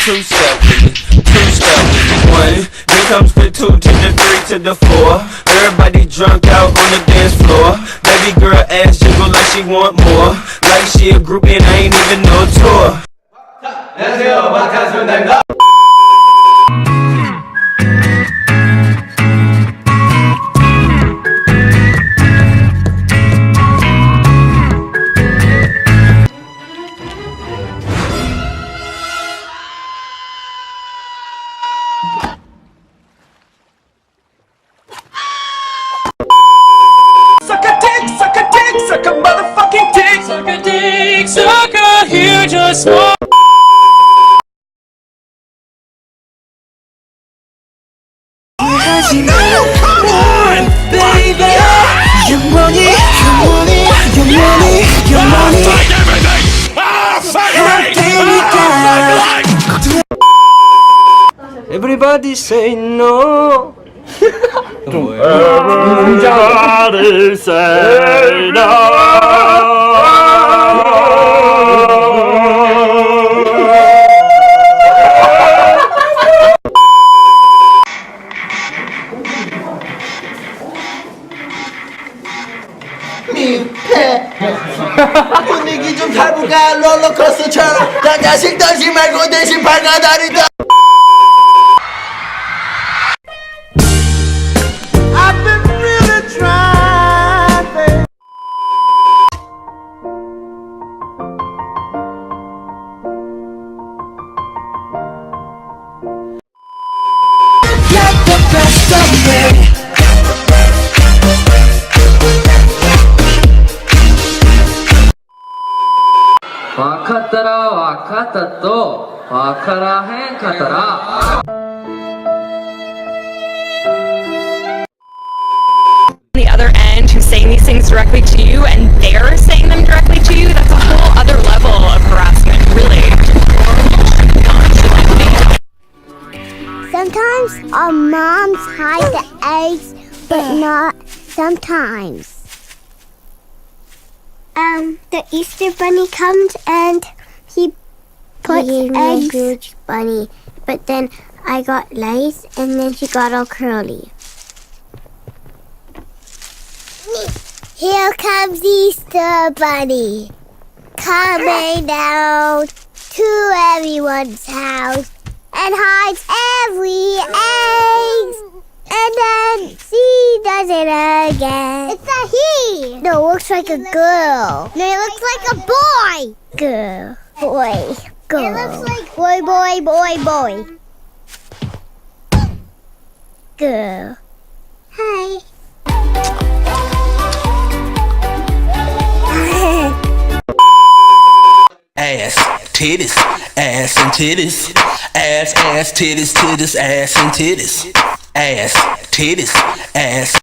two-step with me, two-step with me. One, then comes the two to the three to the four. Everybody drunk out on the dance floor. Baby girl ass jiggle like she want more. Like she a group and I ain't even no tour. 안녕하세요, 박한순입니다. Suck a motherfucking dick, suck a dick, suck a here just one. Come on, baby. Your money, your money, your money, your money. Fuck everything. Fuck everything. Everybody say no. Everybody say no. 분위기 좀 타볼까 롤러코스터처럼 난 자식 떨지 말고 대신 발가다리다. I've been really trying, baby. Get the best of me. Wakatara wakatato wakarahen katara. The other end who's saying these things directly to you and they're saying them directly to you, that's a whole other level of harassment, really. Sometimes our moms hide the eggs, but not sometimes. The Easter Bunny comes and he puts eggs. Huge bunny, but then I got lice and then she got all curly. Here comes Easter Bunny, coming down to everyone's house and hides every egg. And then she does it again. It's a he. No, it looks like a girl. No, it looks like a boy. Girl, boy, girl. It looks like boy, boy, boy, boy. Girl. Hi. Ass, titties, ass and titties, ass, titties, titties, ass and titties, ass, titties, ass.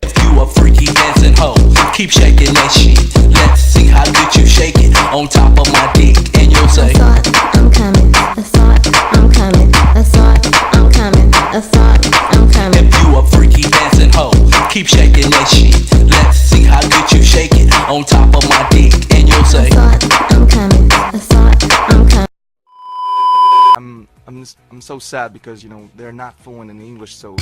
If you a freaky dancing hoe, keep shaking that shit. Let's see how good you shake it on top of my dick, and you'll say, I thought I'm coming. I thought I'm coming. I thought I'm coming. I thought I'm coming. if you a freaky dancing hoe, keep shaking that shit. Let's see how good you shake it on top of my dick, and you'll say, I thought I'm coming. I thought I'm coming. I'm so sad because, you know, they're not fluent in English, so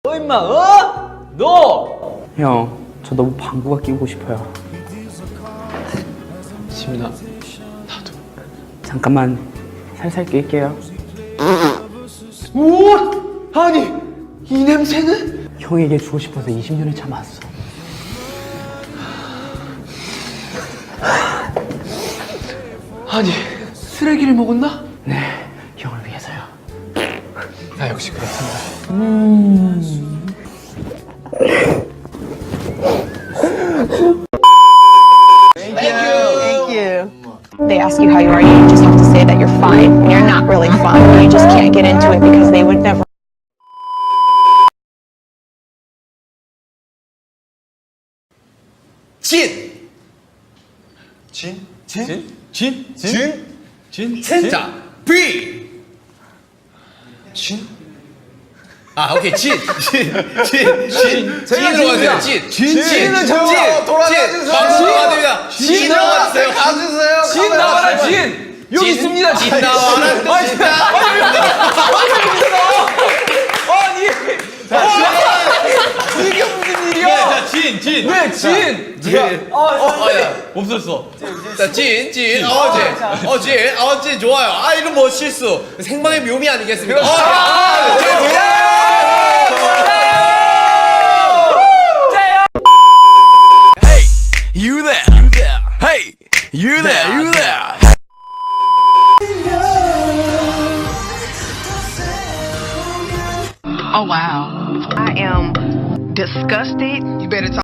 너 임마 어? 너! 형, 저 너무 방구가 끼고 싶어요. 지민아 잠깐만 살살 낄게요. 오! 아니 이 냄새는? 형에게 주고 싶어서 20년을 참았어. 아니 쓰레기를 먹었나? 네, 형을 위해서요. 나 역시 역시 그렇습니다. They ask you how you are, you just have to say that you're fine when you're not really fine. But you just can't get into it because they would never. 자, B. 아, 오케이. 진으로 가세요. 진은 저로 돌아가주세요. 방송으로 가됩니다. 진으로 가주세요. 가주세요. 진 나와라 진. 여기 있습니다. 진 나와라. 이게 무슨 일이야? 자, 진. 왜 진? 없었어. 자, 진. 진 좋아요. 아, 이런 뭐 실수. 생방의 묘미 아니겠습니까? Hey, you there. Hey, you there. Oh wow. I am disgusted. You better talk